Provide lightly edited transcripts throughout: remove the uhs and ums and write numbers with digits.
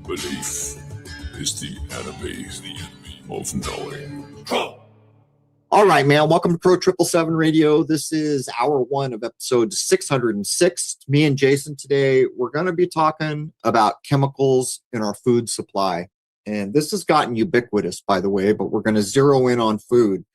Belief is the enemy of knowing. All right, man. Welcome to Pro 777 Radio. This is hour one of episode 606. Me and Jason today, we're going to be talking about chemicals in our food supply. And this has gotten ubiquitous, by the way, but we're going to zero in on food.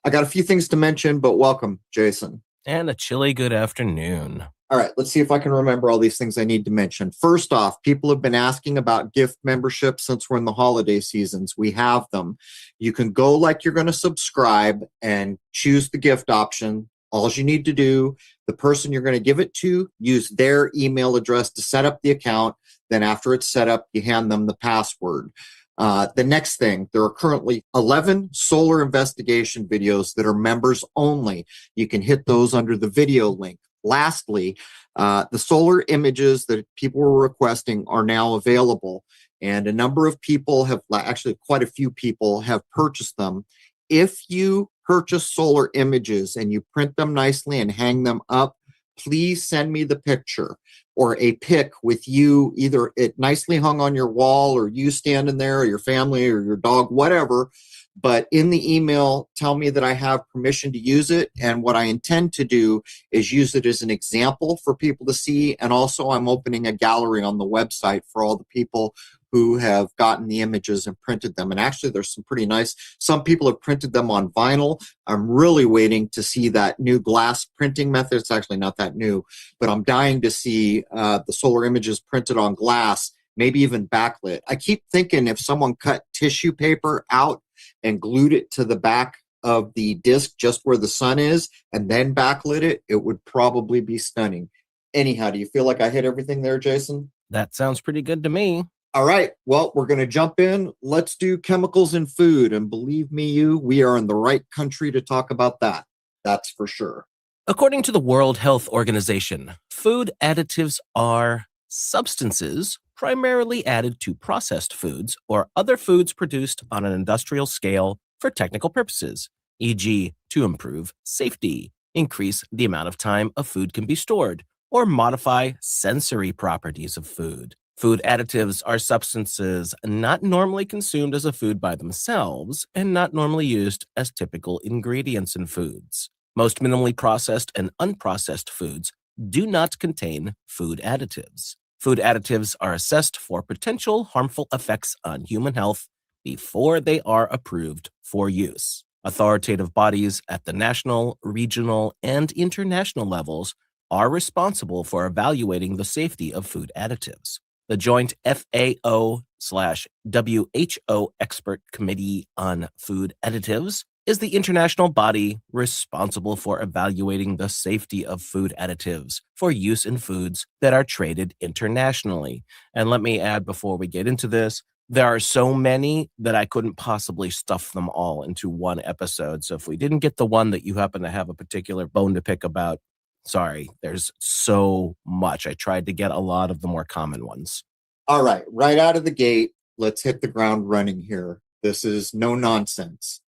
I got a few things to mention, but welcome, Jason. And a chilly good afternoon. All right, let's see if I can remember all these things I need to mention. First off, people have been asking about gift memberships since we're in the holiday seasons. We have them. You can go like you're going to subscribe and choose the gift option. All you need to do, the person you're going to give it to, use their email address to set up the account. Then after it's set up, you hand them the password. The next thing, there are currently 11 solar investigation videos that are members only. You can hit those under the video link. Lastly, the solar images that people were requesting are now available, and a number of people have, actually quite a few people have purchased them. If you purchase solar images and you print them nicely and hang them up, please send me the picture or a pic with you, either it nicely hung on your wall or you standing there or your family or your dog, whatever. But in the email, tell me that I have permission to use it. And what I intend to do is use it as an example for people to see. And also I'm opening a gallery on the website for all the people who have gotten the images and printed them. And actually there's some pretty nice, some people have printed them on vinyl. I'm really waiting to see that new glass printing method. It's actually not that new, but I'm dying to see the solar images printed on glass, maybe even backlit. I keep thinking if someone cut tissue paper out and glued it to the back of the disc just where the sun is and then backlit it, it would probably be stunning. Anyhow, do you feel like I hit everything there, Jason? That sounds pretty good to me. All right. Well, we're going to jump in. Let's do chemicals in food. And believe me, we are in the right country to talk about that. That's for sure. According to the World Health Organization, food additives are substances primarily added to processed foods or other foods produced on an industrial scale for technical purposes, e.g., to improve safety, increase the amount of time a food can be stored, or modify sensory properties of food. Food additives are substances not normally consumed as a food by themselves and not normally used as typical ingredients in foods. Most minimally processed and unprocessed foods do not contain food additives. Food additives are assessed for potential harmful effects on human health before they are approved for use. Authoritative bodies at the national, regional, and international levels are responsible for evaluating the safety of food additives. The joint FAO/WHO Expert Committee on Food Additives is the international body responsible for evaluating the safety of food additives for use in foods that are traded internationally. And let me add before we get into this, there are so many that I couldn't possibly stuff them all into one episode. So if we didn't get the one that you happen to have a particular bone to pick about, sorry, there's so much. I tried to get a lot of the more common ones. All right, right out of the gate, let's hit the ground running here. This is no nonsense.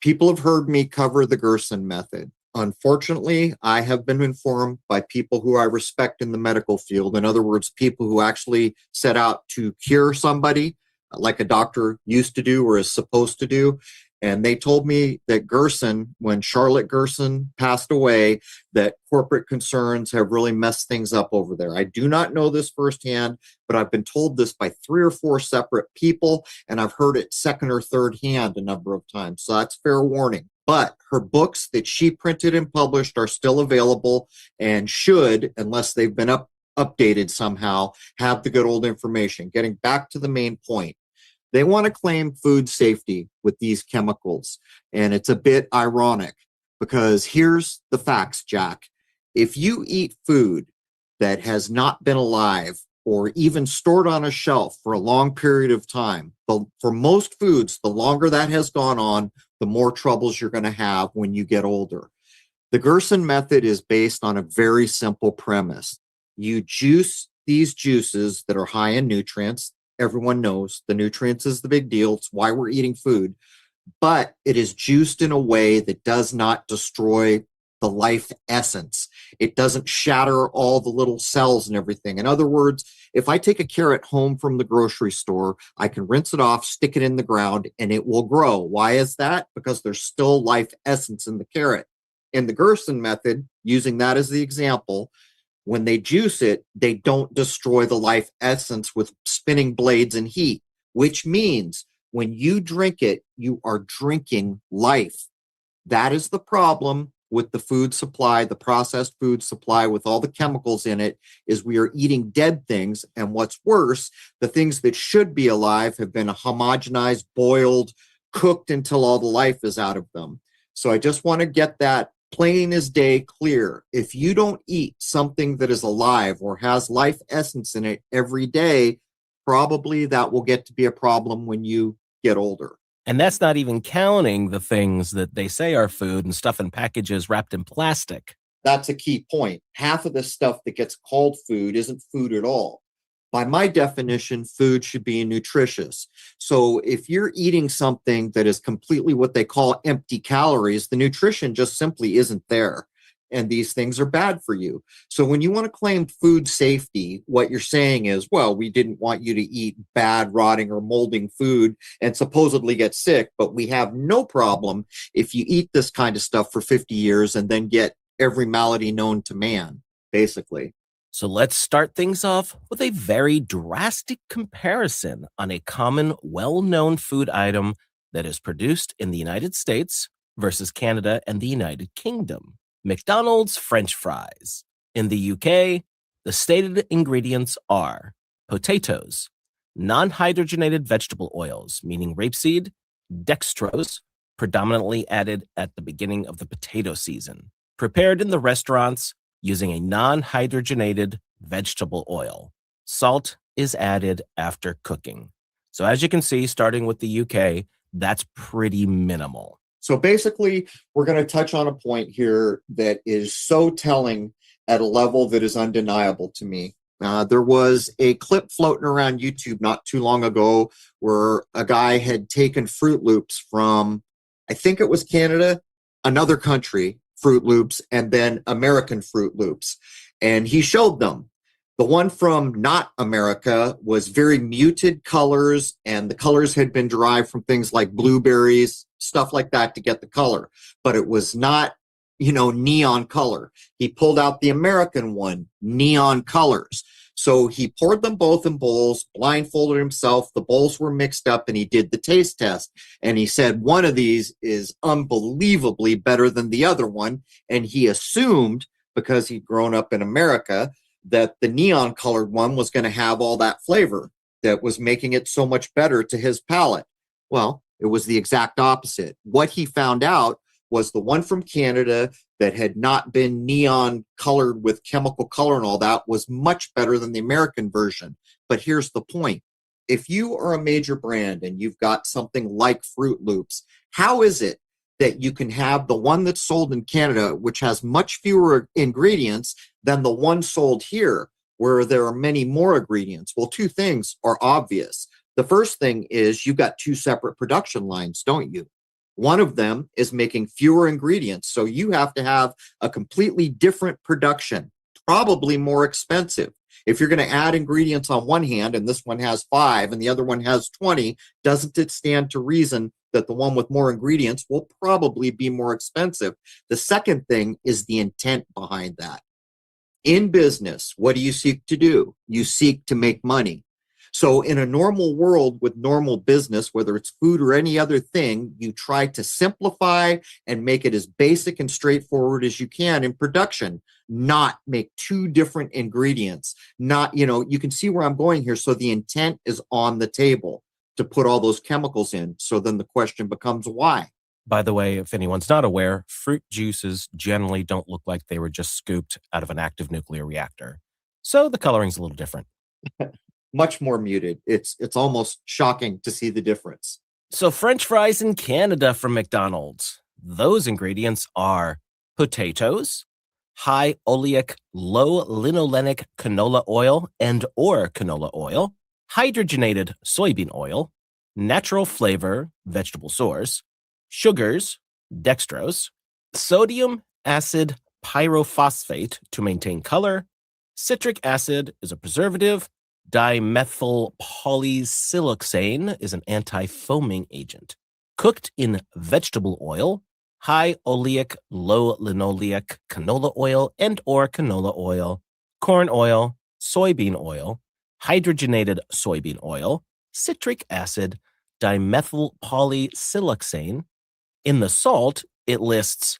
People have heard me cover the Gerson method. Unfortunately, I have been informed by people who I respect in the medical field, in other words, people who actually set out to cure somebody, like a doctor used to do or is supposed to do. And they told me that Gerson, when Charlotte Gerson passed away, that corporate concerns have really messed things up over there. I do not know this firsthand, but I've been told this by 3 or 4 separate people, and I've heard it second or third hand a number of times. So that's fair warning. But her books that she printed and published are still available and should, unless they've been updated somehow, have the good old information. Getting back to the main point. They want to claim food safety with these chemicals. And it's a bit ironic because here's the facts, Jack. If you eat food that has not been alive or even stored on a shelf for a long period of time, for most foods, the longer that has gone on, the more troubles you're going to have when you get older. The Gerson method is based on a very simple premise. You juice these juices that are high in nutrients. Everyone knows the nutrients is the big deal. It's why we're eating food. But it is juiced in a way that does not destroy the life essence. It doesn't shatter all the little cells and everything. In other words, if I take a carrot home from the grocery store, I can rinse it off, stick it in the ground, and it will grow. Why is that? Because there's still life essence in the carrot. In the Gerson method, using that as the example, when they juice it, they don't destroy the life essence with spinning blades and heat, which means when you drink it, you are drinking life. That is the problem with the food supply, the processed food supply with all the chemicals in it, is we are eating dead things. And what's worse, the things that should be alive have been homogenized, boiled, cooked until all the life is out of them. So I just want to get that plain as day clear. If you don't eat something that is alive or has life essence in it every day, probably that will get to be a problem when you get older. And that's not even counting the things that they say are food and stuff in packages wrapped in plastic. That's a key point. Half of the stuff that gets called food isn't food at all. By my definition, food should be nutritious. So if you're eating something that is completely what they call empty calories, the nutrition just simply isn't there. And these things are bad for you. So when you want to claim food safety, what you're saying is, well, we didn't want you to eat bad, rotting, or molding food and supposedly get sick, but we have no problem if you eat this kind of stuff for 50 years and then get every malady known to man, basically. So let's start things off with a very drastic comparison on a common, well-known food item that is produced in the United States versus Canada and the United Kingdom. McDonald's French fries. In the UK, the stated ingredients are potatoes, non-hydrogenated vegetable oils, meaning rapeseed, dextrose, predominantly added at the beginning of the potato season, prepared in the restaurants using a non-hydrogenated vegetable oil. Salt is added after cooking. So as you can see, starting with the UK, that's pretty minimal. So basically, we're going to touch on a point here that is so telling at a level that is undeniable to me. There was a clip floating around YouTube not too long ago where a guy had taken Fruit Loops from, I think it was Canada, another country, Fruit Loops, and then American Fruit Loops. And he showed them. The one from not America was very muted colors, and the colors had been derived from things like blueberries, stuff like that to get the color. But it was not, neon color. He pulled out the American one, neon colors. So he poured them both in bowls, blindfolded himself. The bowls were mixed up, and he did the taste test. And he said one of these is unbelievably better than the other one. And he assumed, because he'd grown up in America, that the neon colored one was going to have all that flavor that was making it so much better to his palate. Well, it was the exact opposite. What he found out was the one from Canada that had not been neon colored with chemical color and all that was much better than the American version. But here's the point. If you are a major brand and you've got something like Fruit Loops, how is it that you can have the one that's sold in Canada, which has much fewer ingredients than the one sold here, where there are many more ingredients? Well, two things are obvious. The first thing is you've got two separate production lines, don't you? One of them is making fewer ingredients. So you have to have a completely different production, probably more expensive. If you're going to add ingredients on one hand, and this one has 5 and the other one has 20, doesn't it stand to reason that the one with more ingredients will probably be more expensive? The second thing is the intent behind that. In business, what do you seek to do? You seek to make money. So in a normal world with normal business, whether it's food or any other thing, you try to simplify and make it as basic and straightforward as you can in production, not make two different ingredients. Not, you can see where I'm going here. So the intent is on the table. to put all those chemicals in. So then the question becomes why? By the way, if anyone's not aware, fruit juices generally don't look like they were just scooped out of an active nuclear reactor. So the coloring's a little different. Much more muted. It's almost shocking to see the difference. So French fries in Canada from McDonald's. Those ingredients are potatoes, high oleic, low linolenic canola oil and or canola oil, hydrogenated soybean oil, natural flavor, vegetable source, sugars, dextrose, sodium acid pyrophosphate to maintain color, citric acid is a preservative, dimethyl polysiloxane is an anti-foaming agent. Cooked in vegetable oil, high oleic, low linoleic canola oil and or canola oil, corn oil, soybean oil, hydrogenated soybean oil, citric acid, dimethyl polysiloxane. In the salt, it lists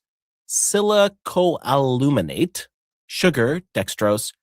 silicoaluminate, sugar, dextrose,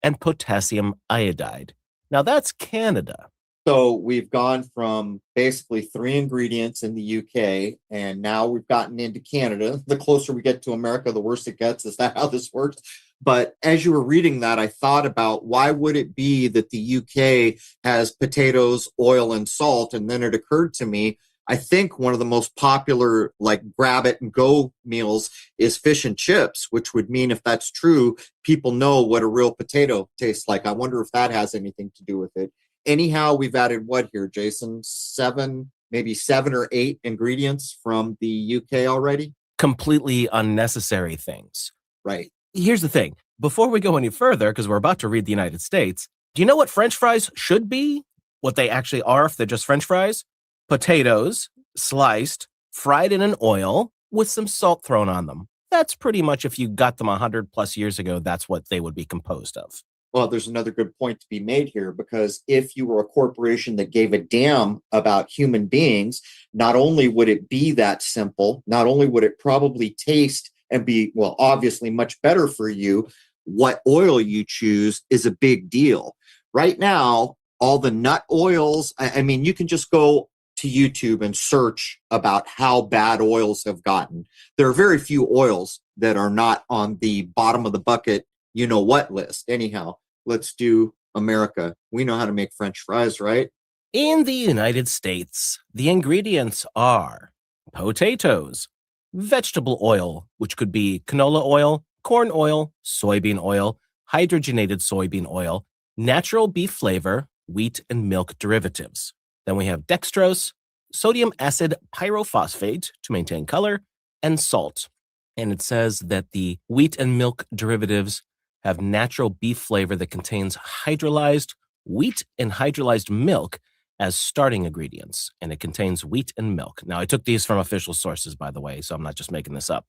and potassium iodide. Now that's Canada. So we've gone from basically 3 ingredients in the UK, and now we've gotten into Canada. The closer we get to America, the worse it gets. Is that how this works? But as you were reading that, I thought about why would it be that the UK has potatoes, oil, and salt? And then it occurred to me, I think one of the most popular, like grab it and go meals is fish and chips, which would mean if that's true, people know what a real potato tastes like. I wonder if that has anything to do with it. Anyhow, we've added what here, Jason? 7, maybe 7 or 8 ingredients from the UK already? Completely unnecessary things. Right. Here's the thing. Before we go any further, because we're about to read the United States, do you know what French fries should be? What they actually are if they're just French fries? Potatoes, sliced, fried in an oil with some salt thrown on them. That's pretty much, if you got them 100 plus years ago, that's what they would be composed of. Well, there's another good point to be made here, because if you were a corporation that gave a damn about human beings, not only would it be that simple, not only would it probably taste and be, well, obviously much better for you, what oil you choose is a big deal. Right now, all the nut oils, I mean, you can just go to YouTube and search about how bad oils have gotten. There are very few oils that are not on the bottom of the bucket, you know what list. Anyhow, let's do America. We know how to make French fries, right? In the United States, the ingredients are potatoes, vegetable oil, which could be canola oil, corn oil, soybean oil, hydrogenated soybean oil, natural beef flavor, wheat and milk derivatives. Then we have dextrose, sodium acid pyrophosphate to maintain color, and salt. And it says that the wheat and milk derivatives have natural beef flavor that contains hydrolyzed wheat and hydrolyzed milk as starting ingredients. And it contains wheat and milk. Now, I took these from official sources, by the way, so I'm not just making this up.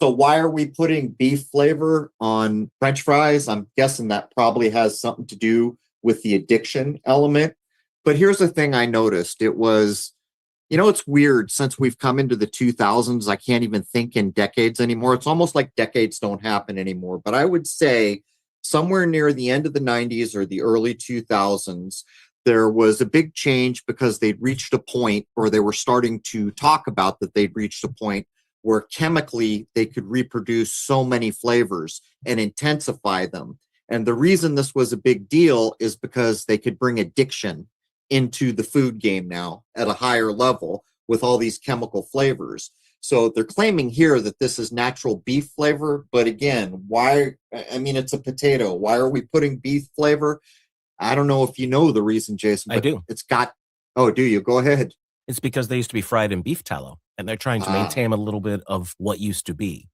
So why are we putting beef flavor on French fries? I'm guessing that probably has something to do with the addiction element. But here's the thing I noticed. It was, you know, it's weird since we've come into the 2000s. I can't even think in decades anymore. It's almost like decades don't happen anymore. But I would say somewhere near the end of the 90s or the early 2000s, there was a big change because they'd reached a point, or they were starting to talk about that they'd reached a point where chemically they could reproduce so many flavors and intensify them. And the reason this was a big deal is because they could bring addiction into the food game now at a higher level with all these chemical flavors. So they're claiming here that this is natural beef flavor. But again, why? I mean, it's a potato. Why are we putting beef flavor? I don't know if you know the reason, Jason. But I do. It's got, oh, do you? Go ahead. It's because they used to be fried in beef tallow, and they're trying to maintain a little bit of what used to be.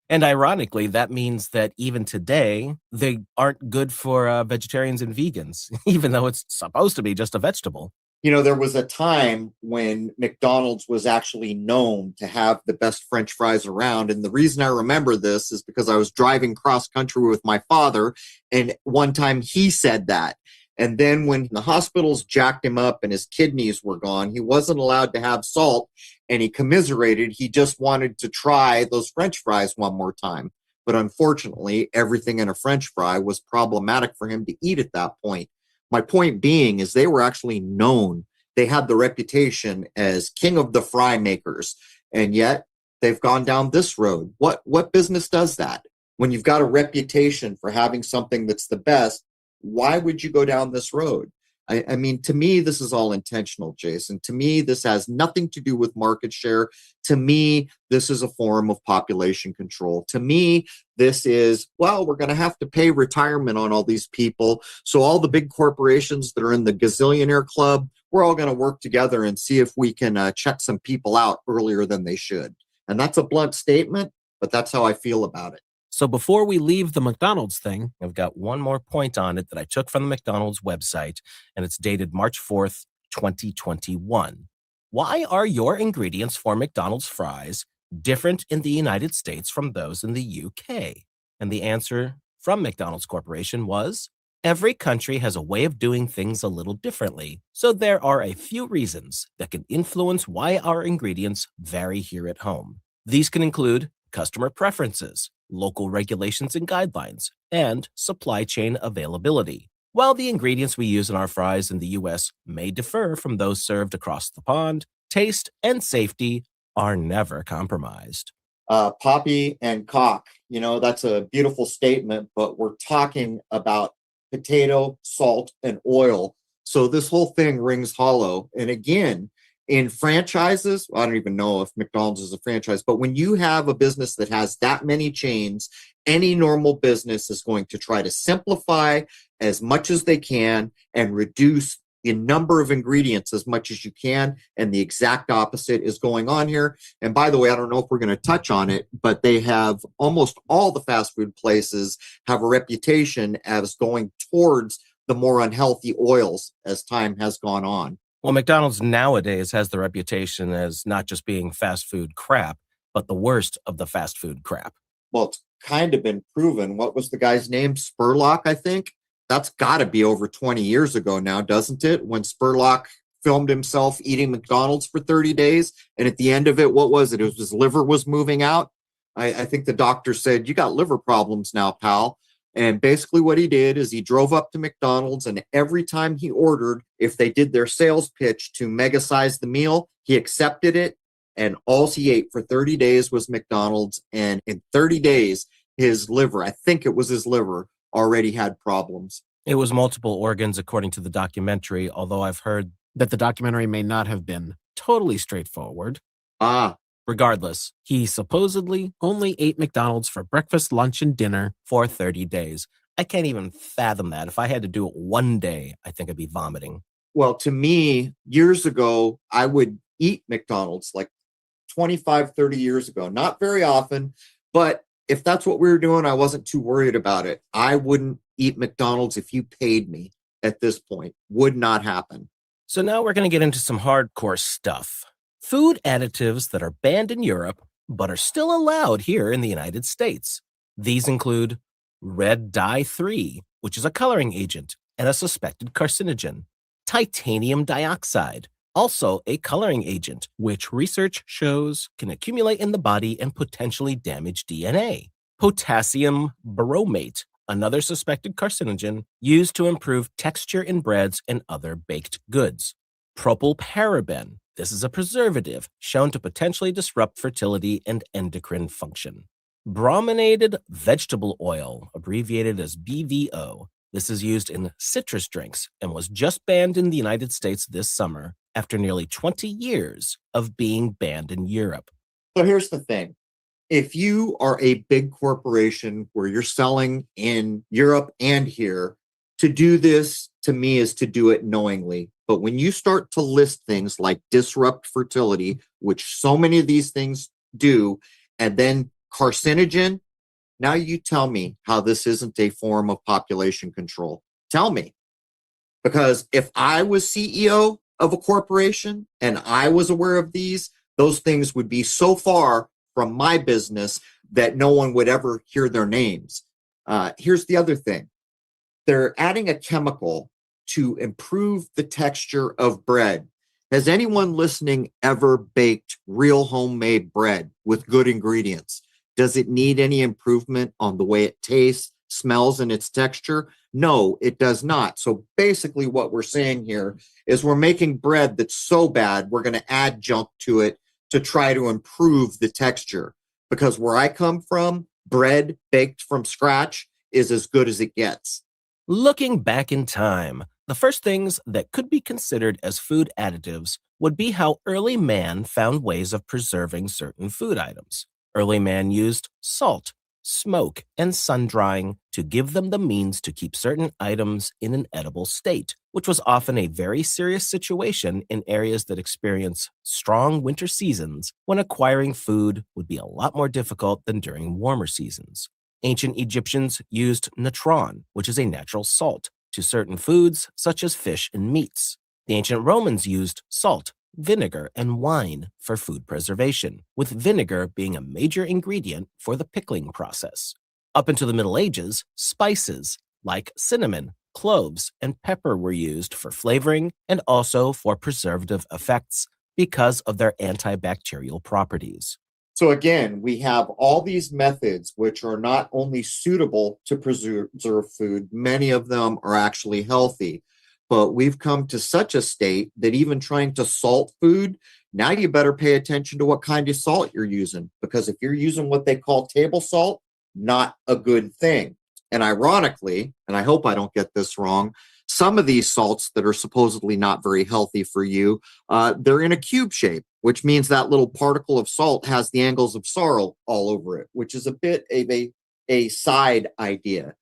And ironically, that means that even today, they aren't good for vegetarians and vegans, even though it's supposed to be just a vegetable. You know, there was a time when McDonald's was actually known to have the best French fries around. And the reason I remember this is because I was driving cross country with my father, and one time he said that. And then when the hospitals jacked him up and his kidneys were gone, he wasn't allowed to have salt, and he commiserated. He just wanted to try those French fries one more time. But unfortunately, everything in a French fry was problematic for him to eat at that point. My point being is they were actually known they had the reputation as king of the fry makers, and yet they've gone down this road. What business does that? When you've got a reputation for having something that's the best, why would you go down this road? I mean, to me, this is all intentional, Jason. To me, this has nothing to do with market share. To me, this is a form of population control. To me, this is, well, we're going to have to pay retirement on all these people. So all the big corporations that are in the gazillionaire club, we're all going to work together and see if we can check some people out earlier than they should. And that's a blunt statement, but that's how I feel about it. So before we leave the McDonald's thing, I've got one more point on it that I took from the McDonald's website, and it's dated March 4th, 2021. Why are your ingredients for McDonald's fries different in the United States from those in the UK? And the answer from McDonald's Corporation was, every country has a way of doing things a little differently, so there are a few reasons that can influence why our ingredients vary here at home. These can include customer preferences, local regulations and guidelines, and supply chain availability. While the ingredients we use in our fries in the US may differ from those served across the pond, taste and safety are never compromised. Poppy and cock, that's a beautiful statement, but we're talking about potato, salt, and oil. So this whole thing rings hollow. And again, in franchises, I don't even know if McDonald's is a franchise, but when you have a business that has that many chains, any normal business is going to try to simplify as much as they can and reduce the number of ingredients as much as you can. And the exact opposite is going on here. And by the way, I don't know if we're going to touch on it, but they have almost all the fast food places have a reputation as going towards the more unhealthy oils as time has gone on. Well, McDonald's nowadays has the reputation as not just being fast food crap, but the worst of the fast food crap. Well, it's kind of been proven. What was the guy's name? Spurlock, I think. That's got to be over 20 years ago now, doesn't it? When Spurlock filmed himself eating McDonald's for 30 days. And at the end of it, what was it? It was his liver was moving out. I think the doctor said, you got liver problems now, pal. And basically what he did is he drove up to McDonald's, and every time he ordered, if they did their sales pitch to mega size the meal, he accepted it. And all he ate for 30 days was McDonald's. And in 30 days, his liver, I think it was his liver, already had problems. It was multiple organs, according to the documentary, although I've heard that the documentary may not have been totally straightforward. Regardless, he supposedly only ate McDonald's for breakfast, lunch, and dinner for 30 days. I can't even fathom that. If I had to do it one day, I think I'd be vomiting. Well, to me, years ago, I would eat McDonald's like 25, 30 years ago. Not very often, but if that's what we were doing, I wasn't too worried about it. I wouldn't eat McDonald's if you paid me at this point. Would not happen. So now we're going to get into some hardcore stuff. Food additives that are banned in Europe, but are still allowed here in the United States. These include red dye 3, which is a coloring agent and a suspected carcinogen. Titanium dioxide, also a coloring agent, which research shows can accumulate in the body and potentially damage DNA. Potassium bromate, another suspected carcinogen used to improve texture in breads and other baked goods. Propylparaben, this is a preservative shown to potentially disrupt fertility and endocrine function. Brominated vegetable oil, abbreviated as BVO. This is used in citrus drinks and was just banned in the United States this summer after nearly 20 years of being banned in Europe. So here's the thing. If you are a big corporation where you're selling in Europe and here, to do this, to me, is to do it knowingly. But when you start to list things like disrupt fertility, which so many of these things do, and then carcinogen, now you tell me how this isn't a form of population control. Tell me. Because if I was CEO of a corporation and I was aware of these, those things would be so far from my business that no one would ever hear their names. Here's the other thing. They're adding a chemical to improve the texture of bread. Has anyone listening ever baked real homemade bread with good ingredients? Does it need any improvement on the way it tastes, smells, and its texture? No, it does not. So basically what we're saying here is we're making bread that's so bad, we're going to add junk to it to try to improve the texture. Because where I come from, bread baked from scratch is as good as it gets. Looking back in time, the first things that could be considered as food additives would be how early man found ways of preserving certain food items. Early man used salt, smoke, and sun drying to give them the means to keep certain items in an edible state, which was often a very serious situation in areas that experience strong winter seasons when acquiring food would be a lot more difficult than during warmer seasons. Ancient Egyptians used natron, which is a natural salt, to certain foods such as fish and meats. The ancient Romans used salt, vinegar, and wine for food preservation, with vinegar being a major ingredient for the pickling process. Up into the Middle Ages, spices like cinnamon, cloves, and pepper were used for flavoring and also for preservative effects because of their antibacterial properties. So again, we have all these methods which are not only suitable to preserve food, many of them are actually healthy. But we've come to such a state that even trying to salt food, now you better pay attention to what kind of salt you're using. Because if you're using what they call table salt, not a good thing. And ironically, and I hope I don't get this wrong, some of these salts that are supposedly not very healthy for you, they're in a cube shape, which means that little particle of salt has the angles of sorrow all over it, which is a bit of a side idea.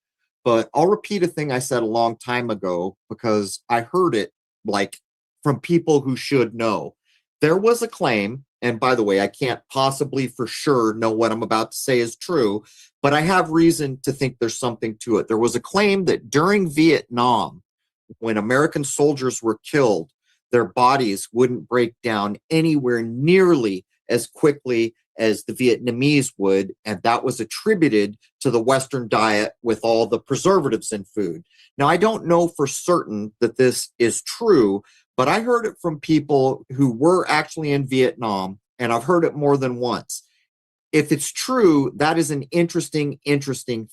But I'll repeat a thing I said a long time ago because I heard it like from people who should know. There was a claim, and by the way, I can't possibly for sure know what I'm about to say is true, but I have reason to think there's something to it. There was a claim that during Vietnam, when American soldiers were killed, their bodies wouldn't break down anywhere nearly as quickly as the Vietnamese would, and that was attributed to the Western diet with all the preservatives in food. Now, I don't know for certain that this is true, but I heard it from people who were actually in Vietnam, and I've heard it more than once. If it's true, that is an interesting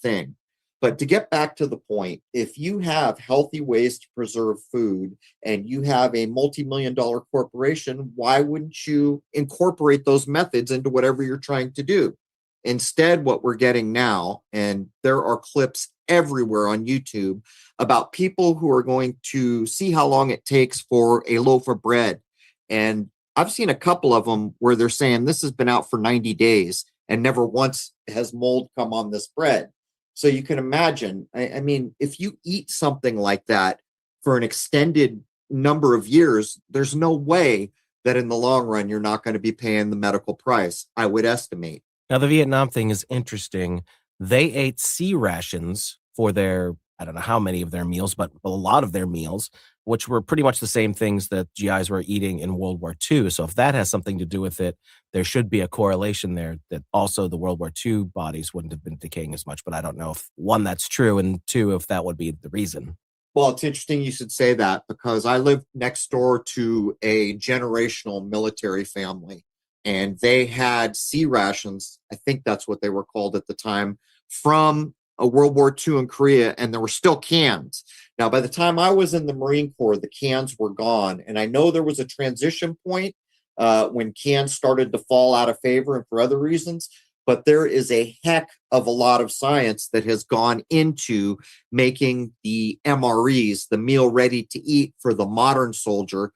thing. But to get back to the point, if you have healthy ways to preserve food and you have a multi-million-dollar corporation, why wouldn't you incorporate those methods into whatever you're trying to do? Instead, what we're getting now, and there are clips everywhere on YouTube about people who are going to see how long it takes for a loaf of bread. And I've seen a couple of them where they're saying this has been out for 90 days and never once has mold come on this bread. So you can imagine, I mean, if you eat something like that for an extended number of years, there's no way that in the long run, you're not going to be paying the medical price, I would estimate. Now, the Vietnam thing is interesting. They ate sea rations for their, I don't know how many of their meals, but a lot of their meals, which were pretty much the same things that GIs were eating in World War II. So if that has something to do with it, there should be a correlation there that also the World War II bodies wouldn't have been decaying as much. But I don't know if, one, that's true, and two, if that would be the reason. Well, it's interesting you should say that because I live next door to a generational military family, and they had sea rations. I think that's what they were called at the time, from a World War II in Korea, and there were still cans. Now, by the time I was in the Marine Corps, the cans were gone. And I know there was a transition point when cans started to fall out of favor and for other reasons. But there is a heck of a lot of science that has gone into making the MREs, the meal ready to eat for the modern soldier,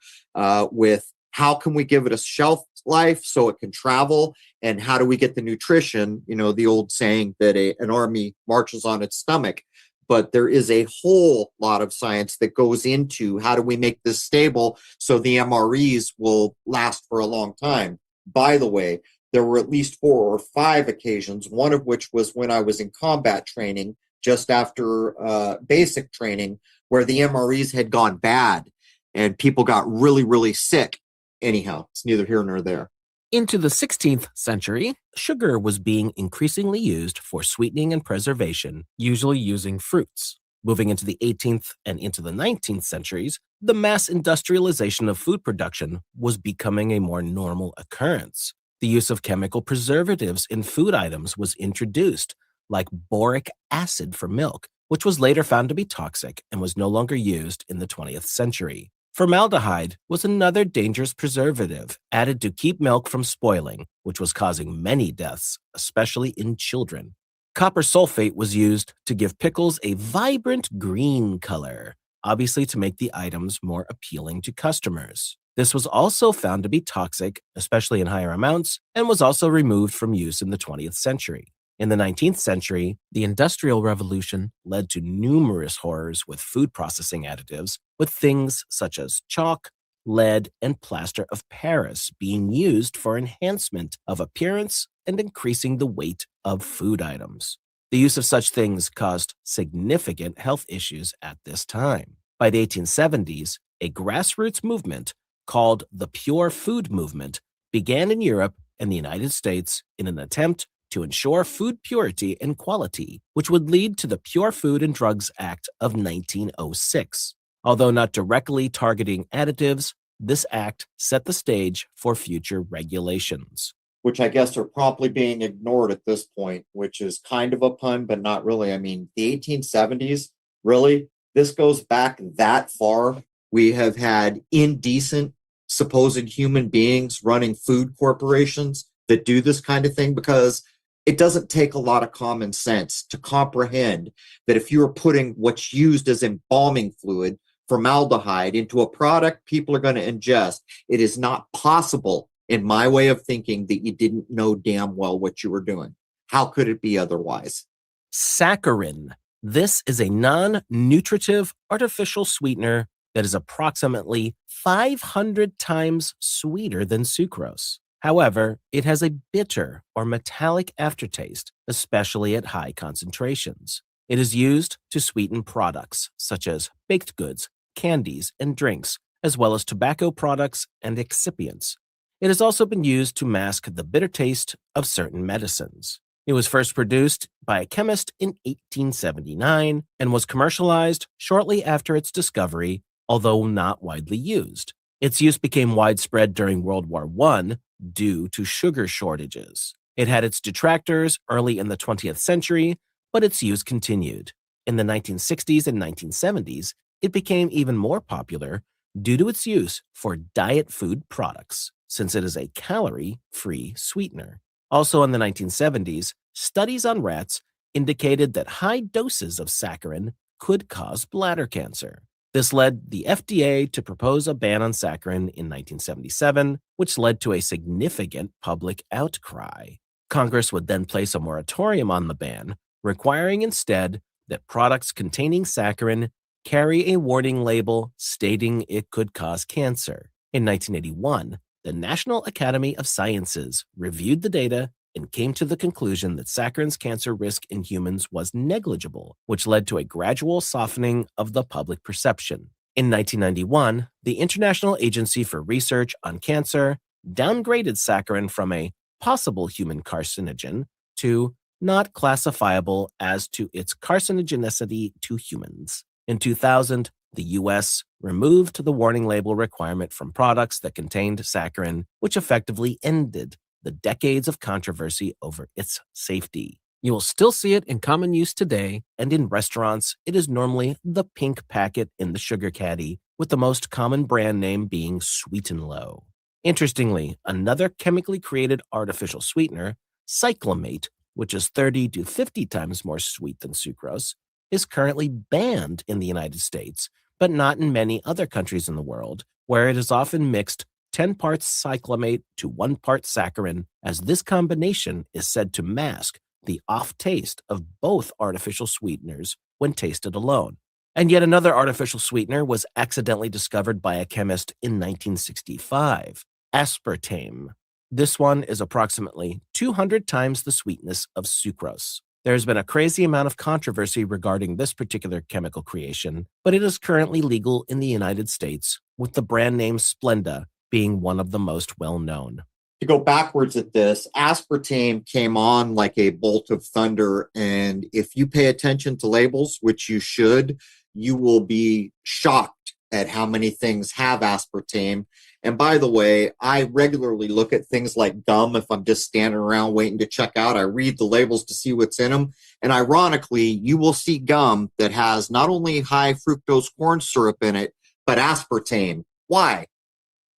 with how can we give it a shelf life so it can travel, and how do we get the nutrition, you know, the old saying that an army marches on its stomach. But there is a whole lot of science that goes into how do we make this stable so the MREs will last for a long time. By the way, there were at least 4 or 5 occasions, one of which was when I was in combat training, just after basic training, where the MREs had gone bad and people got really sick. Anyhow, it's neither here nor there. Into the 16th century, sugar was being increasingly used for sweetening and preservation, usually using fruits. Moving into the 18th and into the 19th centuries, the mass industrialization of food production was becoming a more normal occurrence. The use of chemical preservatives in food items was introduced, like boric acid for milk, which was later found to be toxic and was no longer used in the 20th century. Formaldehyde was another dangerous preservative added to keep milk from spoiling, which was causing many deaths, especially in children. Copper sulfate was used to give pickles a vibrant green color, obviously to make the items more appealing to customers. This was also found to be toxic, especially in higher amounts, and was also removed from use in the 20th century. In the 19th century, the Industrial Revolution led to numerous horrors with food processing additives, with things such as chalk, lead, and plaster of Paris being used for enhancement of appearance and increasing the weight of food items. The use of such things caused significant health issues at this time. By the 1870s, a grassroots movement called the Pure Food Movement began in Europe and the United States in an attempt to ensure food purity and quality, which would lead to the Pure Food and Drugs Act of 1906. Although not directly targeting additives, this act set the stage for future regulations. Which I guess are promptly being ignored at this point, which is kind of a pun, but not really. I mean, the 1870s, really? This goes back that far. We have had indecent, supposed human beings running food corporations that do this kind of thing, because it doesn't take a lot of common sense to comprehend that if you are putting what's used as embalming fluid, formaldehyde, into a product people are going to ingest, it is not possible, in my way of thinking, that you didn't know damn well what you were doing. How could it be otherwise? Saccharin. This is a non-nutritive artificial sweetener that is approximately 500 times sweeter than sucrose. However, it has a bitter or metallic aftertaste, especially at high concentrations. It is used to sweeten products such as baked goods, candies, and drinks, as well as tobacco products and excipients. It has also been used to mask the bitter taste of certain medicines. It was first produced by a chemist in 1879 and was commercialized shortly after its discovery, although not widely used. Its use became widespread during World War I due to sugar shortages. It had its detractors early in the 20th century, but its use continued. In the 1960s and 1970s, it became even more popular due to its use for diet food products, since it is a calorie-free sweetener. Also in the 1970s, studies on rats indicated that high doses of saccharin could cause bladder cancer. This led the FDA to propose a ban on saccharin in 1977, which led to a significant public outcry. Congress would then place a moratorium on the ban, requiring instead that products containing saccharin carry a warning label stating it could cause cancer. In 1981, the National Academy of Sciences reviewed the data and came to the conclusion that saccharin's cancer risk in humans was negligible, which led to a gradual softening of the public perception. In 1991, the International Agency for Research on Cancer downgraded saccharin from a possible human carcinogen to not classifiable as to its carcinogenicity to humans. In 2000, the U.S. removed the warning label requirement from products that contained saccharin, which effectively ended the decades of controversy over its safety. You will still see it in common use today, and in restaurants, it is normally the pink packet in the sugar caddy, with the most common brand name being Sweet and Low. Interestingly, another chemically created artificial sweetener, cyclamate, which is 30 to 50 times more sweet than sucrose, is currently banned in the United States, but not in many other countries in the world, where it is often mixed 10 parts cyclamate to 1 part saccharin, as this combination is said to mask the off taste of both artificial sweeteners when tasted alone. And yet another artificial sweetener was accidentally discovered by a chemist in 1965, aspartame. This one is approximately 200 times the sweetness of sucrose. There's been a crazy amount of controversy regarding this particular chemical creation, but it is currently legal in the United States, with the brand name Splenda being one of the most well-known. To go backwards at this, aspartame came on like a bolt of thunder, and if you pay attention to labels, which you should, you will be shocked at how many things have aspartame. And by the way, I regularly look at things like gum if I'm just standing around waiting to check out. I read the labels to see what's in them. And ironically, you will see gum that has not only high fructose corn syrup in it, but aspartame. Why?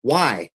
Why?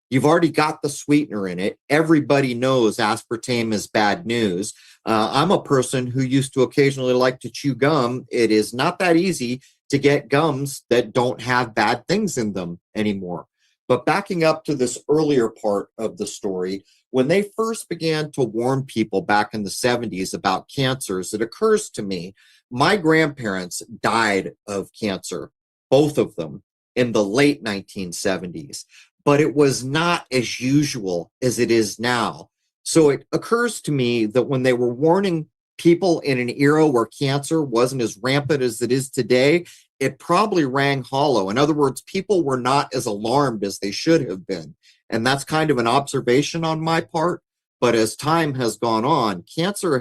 You've already got the sweetener in it. Everybody knows aspartame is bad news. I'm a person who used to occasionally like to chew gum. It is not that easy to get gums that don't have bad things in them anymore. But backing up to this earlier part of the story, when they first began to warn people back in the 70s about cancers, it occurs to me, my grandparents died of cancer, both of them, in the late 1970s. But it was not as usual as it is now. So it occurs to me that when they were warning people in an era where cancer wasn't as rampant as it is today, it probably rang hollow. In other words, people were not as alarmed as they should have been. And that's kind of an observation on my part. But as time has gone on, cancer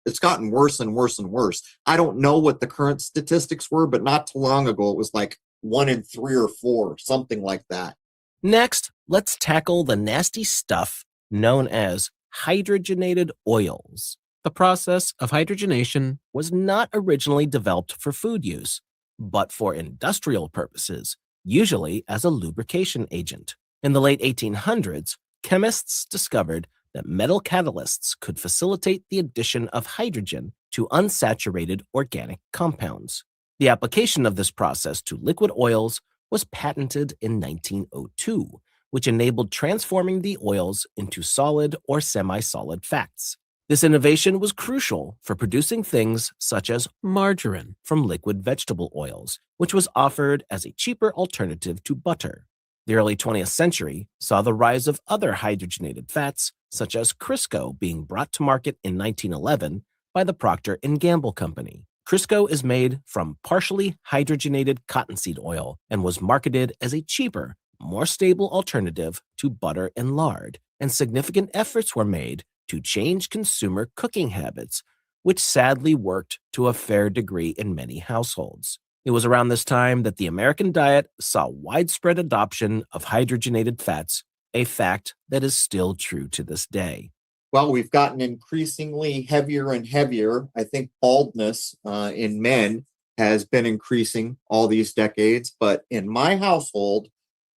it's gotten worse and worse and worse. I don't know what the current statistics were, but not too long ago, it was like 1 in 3 or 4, something like that. Next, let's tackle the nasty stuff known as hydrogenated oils. The process of hydrogenation was not originally developed for food use, but for industrial purposes, usually as a lubrication agent. In the late 1800s, chemists discovered that metal catalysts could facilitate the addition of hydrogen to unsaturated organic compounds. The application of this process to liquid oils was patented in 1902, which enabled transforming the oils into solid or semi-solid fats. This innovation was crucial for producing things such as margarine from liquid vegetable oils, which was offered as a cheaper alternative to butter. The early 20th century saw the rise of other hydrogenated fats, such as Crisco, being brought to market in 1911 by the Procter & Gamble Company. Crisco is made from partially hydrogenated cottonseed oil and was marketed as a cheaper, more stable alternative to butter and lard, and significant efforts were made to change consumer cooking habits, which sadly worked to a fair degree in many households. It was around this time that the American diet saw widespread adoption of hydrogenated fats, a fact that is still true to this day. Well, we've gotten increasingly heavier and heavier. I think baldness in men has been increasing all these decades. But in my household,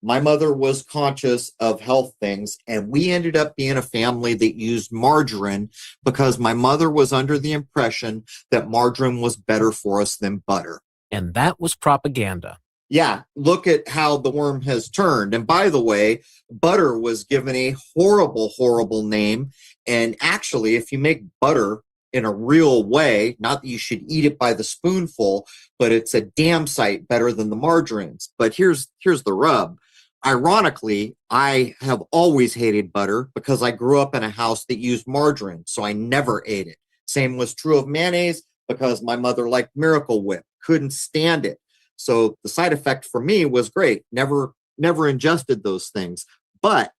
my mother was conscious of health things, and we ended up being a family that used margarine because my mother was under the impression that margarine was better for us than butter. And that was propaganda. Yeah, look at how the worm has turned. And by the way, butter was given a horrible, horrible name. And actually, if you make butter in a real way, not that you should eat it by the spoonful, but it's a damn sight better than the margarines. But here's the rub. Ironically, I have always hated butter because I grew up in a house that used margarine, so I never ate it. Same was true of mayonnaise because my mother liked Miracle Whip, couldn't stand it. So the side effect for me was great. Never ingested those things. But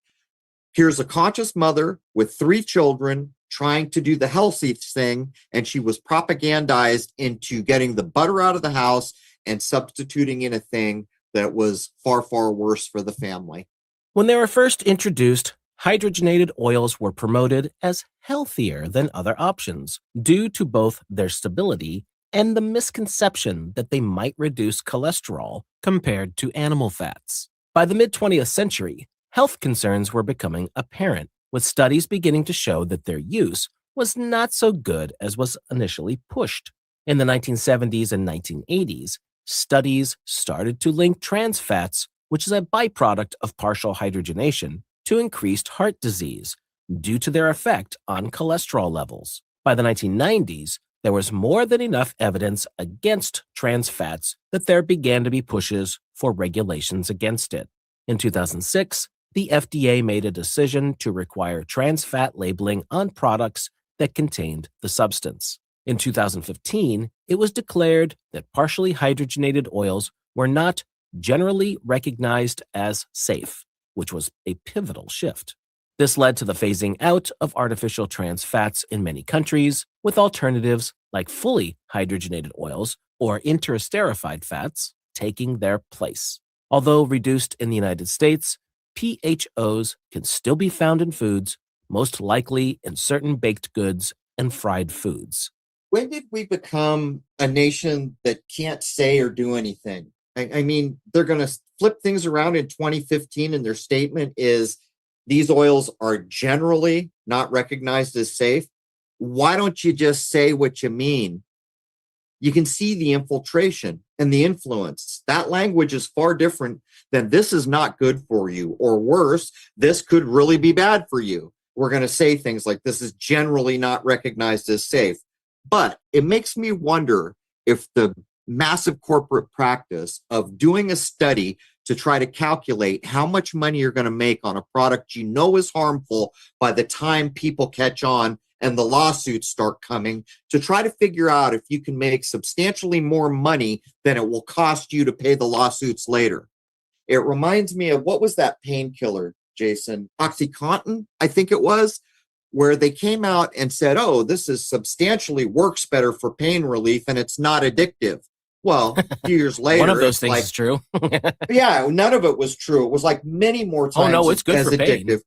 here's a conscious mother with 3 children trying to do the healthy thing, and she was propagandized into getting the butter out of the house and substituting in a thing that was far, far worse for the family. When they were first introduced, hydrogenated oils were promoted as healthier than other options due to both their stability and the misconception that they might reduce cholesterol compared to animal fats. By the mid-20th century, health concerns were becoming apparent, with studies beginning to show that their use was not so good as was initially pushed. In the 1970s and 1980s, studies started to link trans fats, which is a byproduct of partial hydrogenation, to increased heart disease due to their effect on cholesterol levels. By the 1990s, there was more than enough evidence against trans fats that there began to be pushes for regulations against it. In 2006, the FDA made a decision to require trans fat labeling on products that contained the substance. In 2015, it was declared that partially hydrogenated oils were not generally recognized as safe, which was a pivotal shift. This led to the phasing out of artificial trans fats in many countries, with alternatives like fully hydrogenated oils or interesterified fats taking their place. Although reduced in the United States, PHOs can still be found in foods, most likely in certain baked goods and fried foods. When did we become a nation that can't say or do anything? I mean, they're going to flip things around in 2015, and their statement is these oils are generally not recognized as safe. Why don't you just say what you mean? You can see the infiltration and the influence. That language is far different than this is not good for you, or worse, this could really be bad for you. We're going to say things like this is generally not recognized as safe. But it makes me wonder if the massive corporate practice of doing a study to try to calculate how much money you're going to make on a product you know is harmful by the time people catch on and the lawsuits start coming, to try to figure out if you can make substantially more money than it will cost you to pay the lawsuits later. It reminds me of, what was that painkiller, Jason? OxyContin, I think it was, where they came out and said, oh, this is substantially works better for pain relief and it's not addictive. Well, a few years later, one of those things is true. Yeah, none of it was true. It was like many more times it's good as for addictive.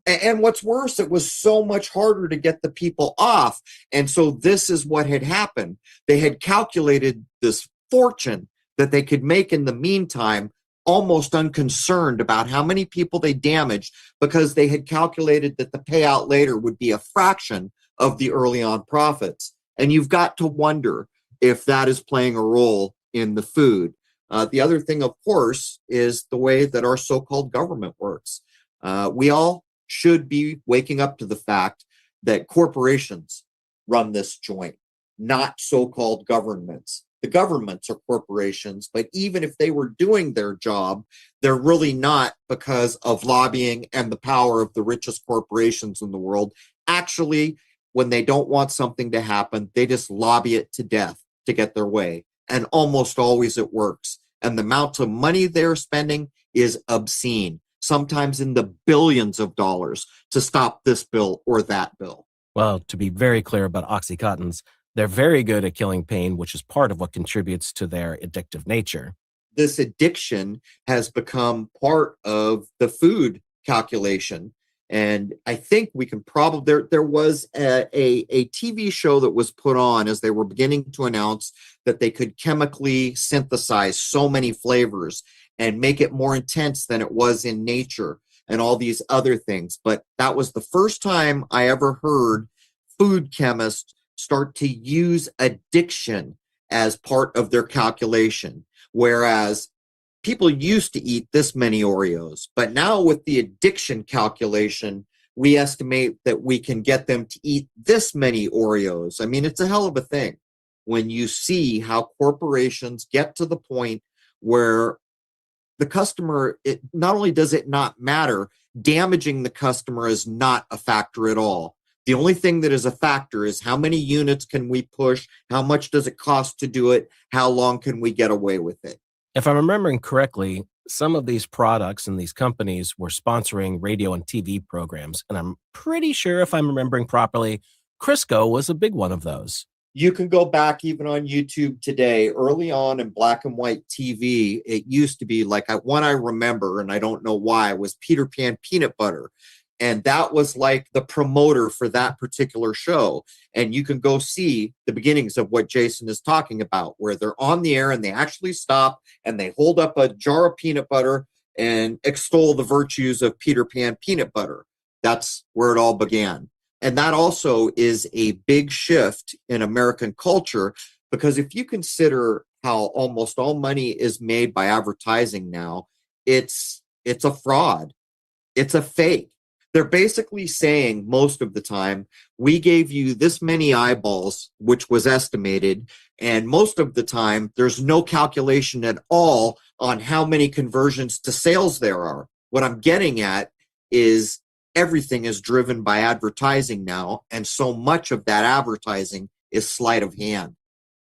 Pain. And what's worse, it was so much harder to get the people off. And so this is what had happened. They had calculated this fortune that they could make in the meantime, almost unconcerned about how many people they damaged, because they had calculated that the payout later would be a fraction of the early on profits. And you've got to wonder if that is playing a role in the food. The other thing, of course, is the way that our so-called government works. We all should be waking up to the fact that corporations run this joint, not so-called governments. The governments are corporations, but even if they were doing their job, they're really not, because of lobbying and the power of the richest corporations in the world. Actually, when they don't want something to happen, they just lobby it to death to get their way. And almost always it works. And the amount of money they're spending is obscene, sometimes in the billions of dollars, to stop this bill or that bill. Well, to be very clear about OxyContins, they're very good at killing pain, which is part of what contributes to their addictive nature. This addiction has become part of the food calculation. And I think we can probably, there was a TV show that was put on as they were beginning to announce that they could chemically synthesize so many flavors and make it more intense than it was in nature and all these other things. But that was the first time I ever heard food chemists start to use addiction as part of their calculation. Whereas people used to eat this many Oreos, but now with the addiction calculation, we estimate that we can get them to eat this many Oreos. I mean, it's a hell of a thing when you see how corporations get to the point where the customer, it not only does it not matter, damaging the customer is not a factor at all. The only thing that is a factor is how many units can we push, how much does it cost to do it, how long can we get away with it. If I'm remembering correctly, some of these products and these companies were sponsoring radio and TV programs, and I'm pretty sure, if I'm remembering properly, Crisco was a big one of those. You can go back even on YouTube today. Early on in black and white TV, it used to be like one I remember, and I don't know why, was Peter Pan peanut butter. And that was like the promoter for that particular show. And you can go see the beginnings of what Jason is talking about, where they're on the air and they actually stop and they hold up a jar of peanut butter and extol the virtues of Peter Pan peanut butter. That's where it all began. And that also is a big shift in American culture, because if you consider how almost all money is made by advertising now, it's a fraud. It's a fake. They're basically saying most of the time, we gave you this many eyeballs, which was estimated, and most of the time, there's no calculation at all on how many conversions to sales there are. What I'm getting at is everything is driven by advertising now, and so much of that advertising is sleight of hand.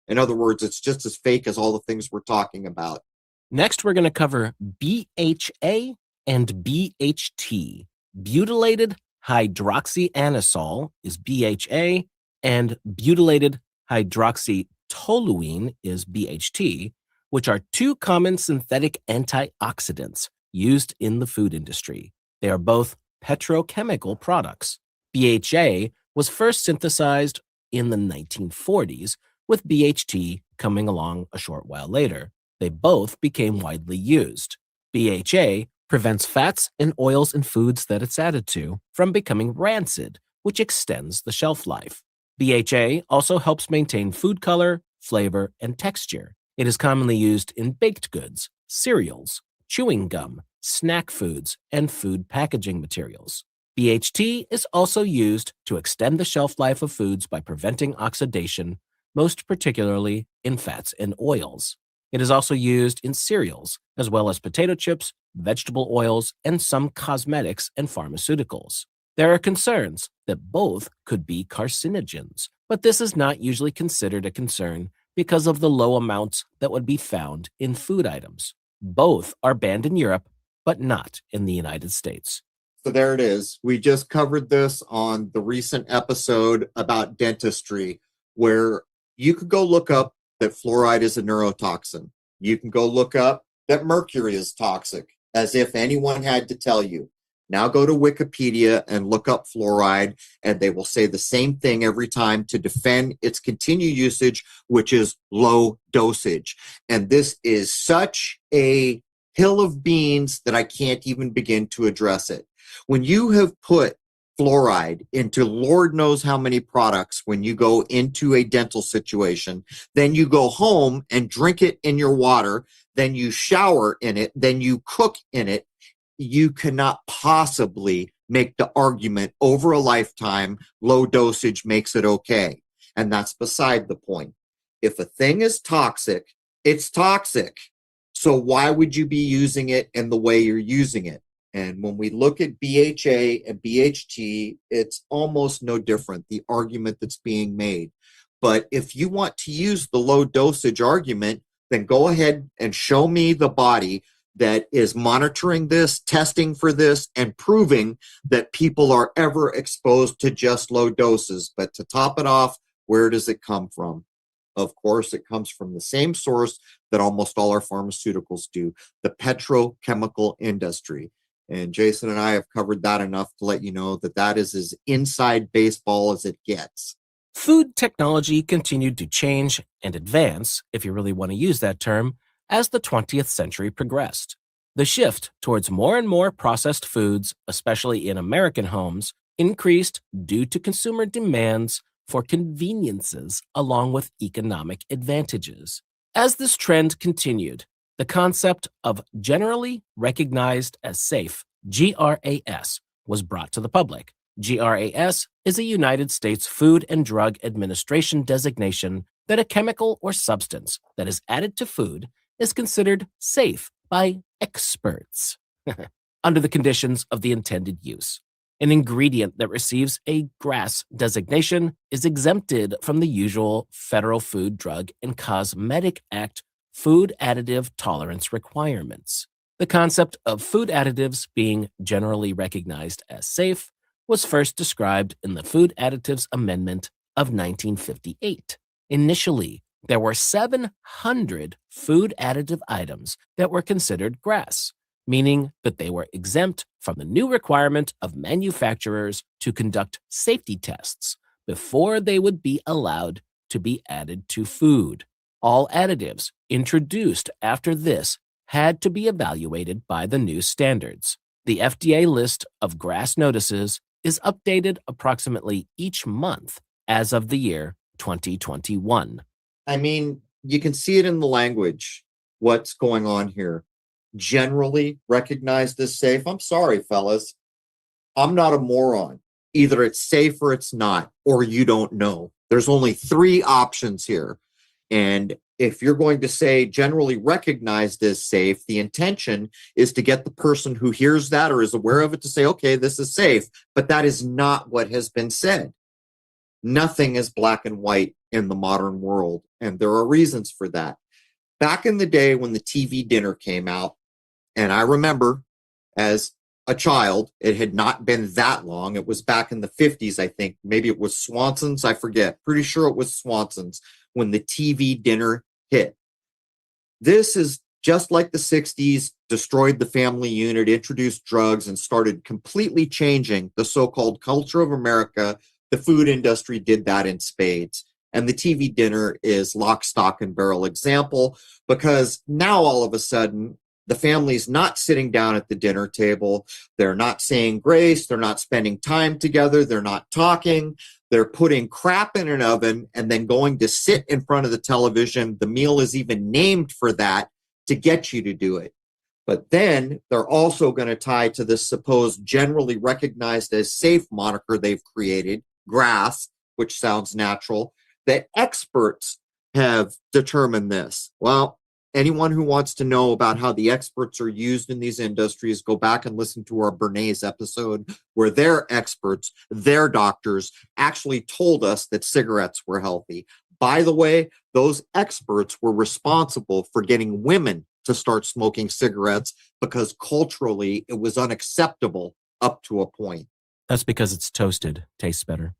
In other words, it's just as fake as all the things we're talking about. Next, we're going to cover BHA and BHT. Butylated hydroxyanisole is BHA, and butylated hydroxytoluene is BHT. which are two common synthetic antioxidants used in the food industry. They are both petrochemical products. BHA was first synthesized in the 1940s, with BHT coming along a short while later. They both became widely used. BHA prevents fats and oils in foods that it's added to from becoming rancid, which extends the shelf life. BHA also helps maintain food color, flavor, and texture. It is commonly used in baked goods, cereals, chewing gum, snack foods, and food packaging materials. BHT is also used to extend the shelf life of foods by preventing oxidation, most particularly in fats and oils. It is also used in cereals, as well as potato chips, vegetable oils, and some cosmetics and pharmaceuticals. There are concerns that both could be carcinogens, but this is not usually considered a concern because of the low amounts that would be found in food items. Both are banned in Europe, but not in the United States. So there it is. We just covered this on the recent episode about dentistry, where you could go look up that fluoride is a neurotoxin. You can go look up that mercury is toxic, as if anyone had to tell you. Now go to Wikipedia and look up fluoride, and they will say the same thing every time to defend its continued usage, which is low dosage. And this is such a hill of beans that I can't even begin to address it. When you have put fluoride into Lord knows how many products, when you go into a dental situation, then you go home and drink it in your water, then you shower in it, then you cook in it, you cannot possibly make the argument over a lifetime low dosage makes it okay. And that's beside the point. If a thing is toxic, it's toxic. So why would you be using it in the way you're using it? And when we look at BHA and BHT, it's almost no different, the argument that's being made. But if you want to use the low dosage argument, then go ahead and show me the body that is monitoring this, testing for this, and proving that people are ever exposed to just low doses. But to top it off, where does it come from? Of course, it comes from the same source that almost all our pharmaceuticals do, the petrochemical industry. And Jason and I have covered that enough to let you know that that is as inside baseball as it gets. Food technology continued to change and advance, if you really want to use that term, as the 20th century progressed. The shift towards more and more processed foods, especially in American homes, increased due to consumer demands for conveniences along with economic advantages. As this trend continued, the concept of generally recognized as safe, GRAS, was brought to the public. GRAS is a United States Food and Drug Administration designation that a chemical or substance that is added to food is considered safe by experts under the conditions of the intended use. An ingredient that receives a GRAS designation is exempted from the usual Federal Food, Drug, and Cosmetic Act food additive tolerance requirements. The concept of food additives being generally recognized as safe was first described in the Food Additives Amendment of 1958. Initially, there were 700 food additive items that were considered GRAS, meaning that they were exempt from the new requirement of manufacturers to conduct safety tests before they would be allowed to be added to food. All additives introduced after this had to be evaluated by the new standards. The FDA list of GRAS notices is updated approximately each month as of the year 2021. I mean, you can see it in the language, what's going on here. Generally recognized as safe. I'm sorry, fellas. I'm not a moron. Either it's safe or it's not, or you don't know. There's only three options here. And if you're going to say generally recognized as safe, the intention is to get the person who hears that or is aware of it to say, okay, this is safe. But that is not what has been said. Nothing is black and white in the modern world. And there are reasons for that. Back in the day when the TV dinner came out, and I remember as a child, it had not been that long. It was back in the 50s, I think. Maybe it was Swanson's. I forget. Pretty sure it was Swanson's when the TV dinner hit. This is just like the 60s, destroyed the family unit, introduced drugs, and started completely changing the so-called culture of America. The food industry did that in spades. And the TV dinner is lock, stock, and barrel example, because now all of a sudden, the family's not sitting down at the dinner table. They're not saying grace. They're not spending time together. They're not talking. They're putting crap in an oven and then going to sit in front of the television. The meal is even named for that to get you to do it. But then they're also going to tie to this supposed generally recognized as safe moniker they've created, GRAS, which sounds natural, that experts have determined this. Well, anyone who wants to know about how the experts are used in these industries, go back and listen to our Bernays episode where their experts, their doctors, actually told us that cigarettes were healthy. By the way, those experts were responsible for getting women to start smoking cigarettes because culturally it was unacceptable up to a point. That's because it's toasted, tastes better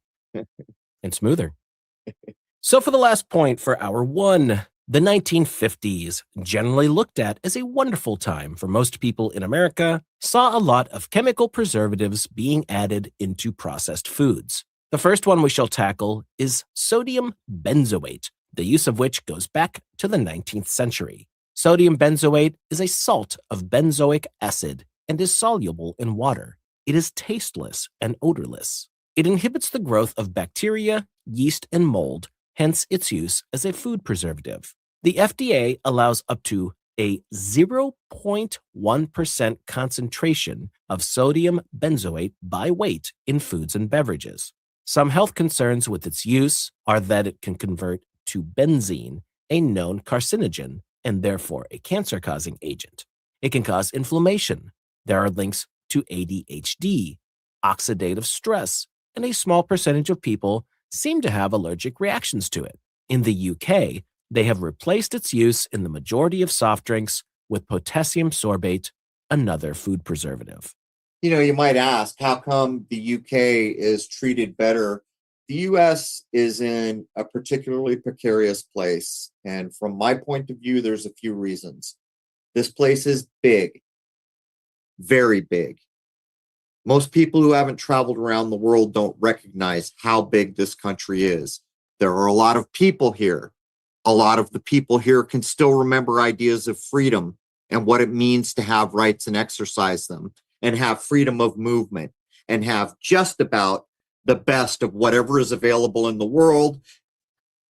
and smoother. So for the last point for hour one, the 1950s, generally looked at as a wonderful time for most people in America, saw a lot of chemical preservatives being added into processed foods. The first one we shall tackle is sodium benzoate, the use of which goes back to the 19th century. Sodium benzoate is a salt of benzoic acid and is soluble in water. It is tasteless and odorless. It inhibits the growth of bacteria, yeast, and mold, hence its use as a food preservative. The FDA allows up to a 0.1% concentration of sodium benzoate by weight in foods and beverages. Some health concerns with its use are that it can convert to benzene, a known carcinogen, and therefore a cancer-causing agent. It can cause inflammation. There are links to ADHD, oxidative stress, and a small percentage of people seem to have allergic reactions to it. In the UK, they have replaced its use in the majority of soft drinks with potassium sorbate, another food preservative. You know, you might ask, how come the UK is treated better? The US is in a particularly precarious place. And from my point of view, there's a few reasons. This place is big, very big. Most people who haven't traveled around the world don't recognize how big this country is. There are a lot of people here. A lot of the people here can still remember ideas of freedom and what it means to have rights and exercise them, and have freedom of movement, and have just about the best of whatever is available in the world.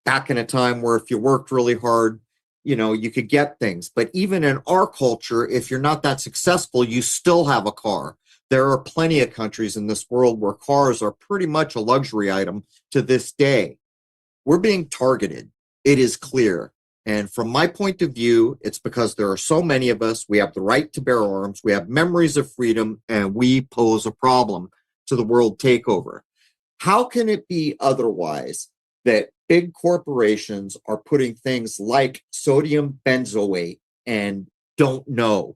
Back in a time where if you worked really hard, you know, you could get things. But even in our culture, if you're not that successful, you still have a car. There are plenty of countries in this world where cars are pretty much a luxury item to this day. We're being targeted. It is clear. And from my point of view, it's because there are so many of us. We have the right to bear arms. We have memories of freedom, and we pose a problem to the world takeover. How can it be otherwise that big corporations are putting things like sodium benzoate and don't know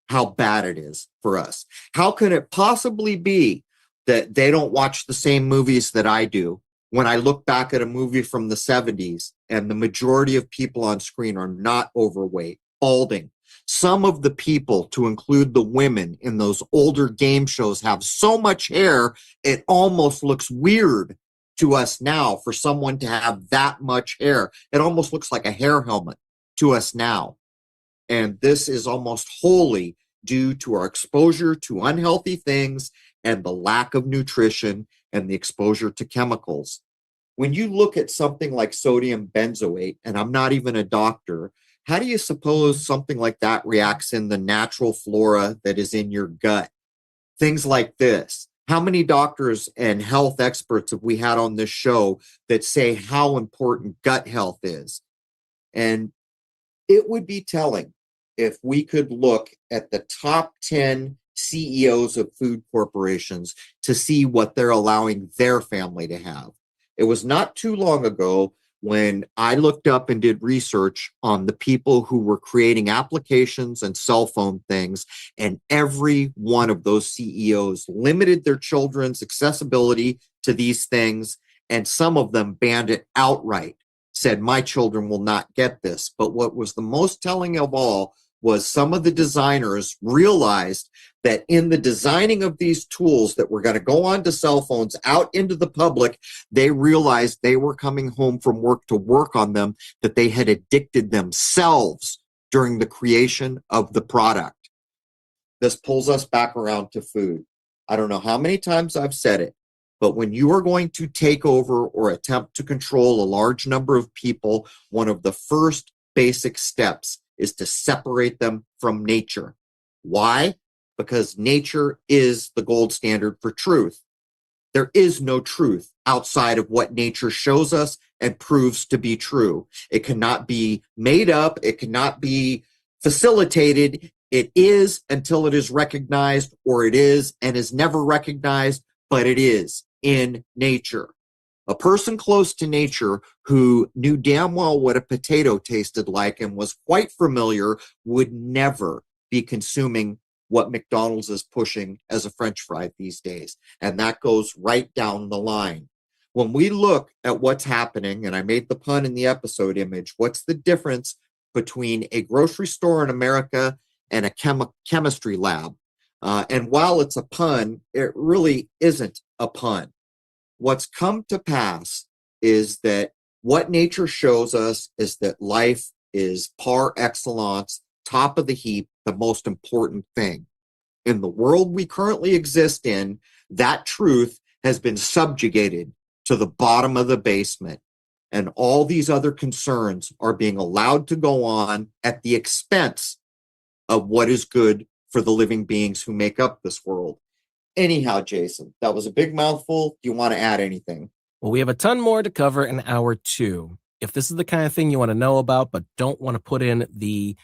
how bad it is for us? How can it possibly be that they don't watch the same movies that I do? When I look back at a movie from the 70s and the majority of people on screen are not overweight, balding. Some of the people, to include the women in those older game shows, have so much hair, it almost looks weird to us now for someone to have that much hair. It almost looks like a hair helmet to us now. And this is almost wholly due to our exposure to unhealthy things and the lack of nutrition and the exposure to chemicals. When you look at something like sodium benzoate, and I'm not even a doctor, how do you suppose something like that reacts in the natural flora that is in your gut? Things like this. How many doctors and health experts have we had on this show that say how important gut health is? And it would be telling if we could look at the top 10 CEOs of food corporations to see what they're allowing their family to have. It was not too long ago when I looked up and did research on the people who were creating applications and cell phone things, and every one of those CEOs limited their children's accessibility to these things, and some of them banned it outright. said, my children will not get this. But what was the most telling of all was some of the designers realized that in the designing of these tools that were going to go onto cell phones out into the public, they realized they were coming home from work to work on them, that they had addicted themselves during the creation of the product. This pulls us back around to food. I don't know how many times I've said it, but when you are going to take over or attempt to control a large number of people, one of the first basic steps is to separate them from nature. Why? Because nature is the gold standard for truth. There is no truth outside of what nature shows us and proves to be true. It cannot be made up. It cannot be facilitated. It is until it is recognized, or it is and is never recognized, but it is in nature. A person close to nature who knew damn well what a potato tasted like and was quite familiar would never be consuming what McDonald's is pushing as a French fry these days. And that goes right down the line. When we look at what's happening, and I made the pun in the episode image, what's the difference between a grocery store in America and a chemistry lab? And while it's a pun, it really isn't a pun. What's come to pass is that what nature shows us is that life is par excellence, top of the heap, the most important thing. In the world we currently exist in, that truth has been subjugated to the bottom of the basement. And all these other concerns are being allowed to go on at the expense of what is good for the living beings who make up this world. Anyhow, Jason, that was a big mouthful. Do you want to add anything? Well, we have a ton more to cover in hour 2. If this is the kind of thing you want to know about, but don't want to put in the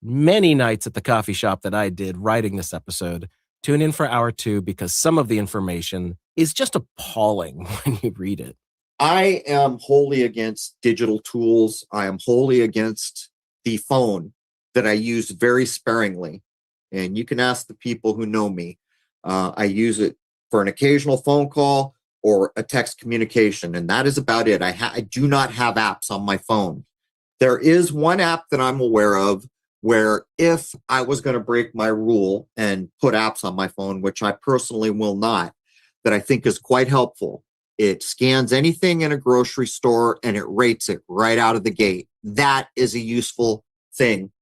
many nights at the coffee shop that I did writing this episode, tune in for hour 2, because some of the information is just appalling when you read it. I am wholly against digital tools. I am wholly against the phone that I use very sparingly. And you can ask the people who know me. I use it for an occasional phone call or a text communication, and that is about it. I do not have apps on my phone. There is one app that I'm aware of where if I was going to break my rule and put apps on my phone, which I personally will not, that I think is quite helpful. It scans anything in a grocery store and it rates it right out of the gate. That is a useful thing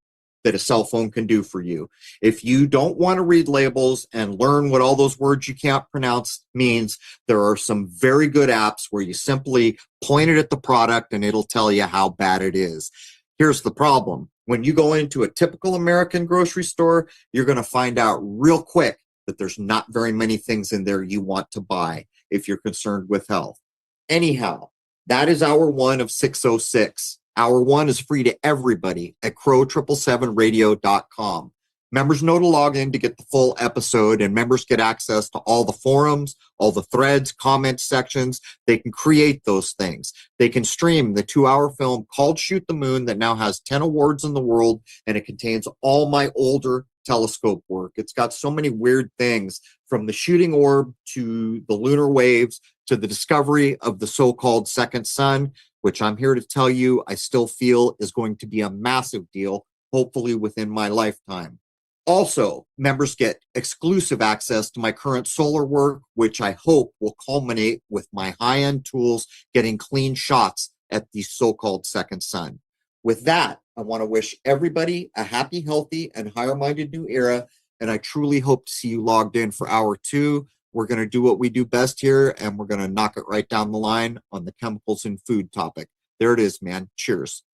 that a cell phone can do for you. If you don't want to read labels and learn what all those words you can't pronounce means, there are some very good apps where you simply point it at the product and it'll tell you how bad it is. Here's the problem. When you go into a typical American grocery store, you're going to find out real quick that there's not very many things in there you want to buy if you're concerned with health. Anyhow, that is hour 1 of 606. Hour 1 is free to everybody at crow777radio.com. Members know to log in to get the full episode, and members get access to all the forums, all the threads, comment sections. They can create those things. They can stream the 2-hour film called Shoot the Moon that now has 10 awards in the world, and it contains all my older telescope work. It's got so many weird things, from the shooting orb to the lunar waves to the discovery of the so-called second sun, which I'm here to tell you I still feel is going to be a massive deal, hopefully within my lifetime. Also, members get exclusive access to my current solar work, which I hope will culminate with my high-end tools getting clean shots at the so-called second sun. With that, I want to wish everybody a happy, healthy, and higher-minded new era, and I truly hope to see you logged in for hour 2. We're going to do what we do best here, and we're going to knock it right down the line on the chemicals in food topic. There it is, man. Cheers.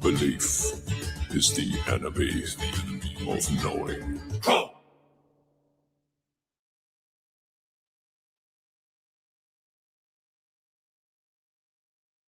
Belief is the enemy of knowing.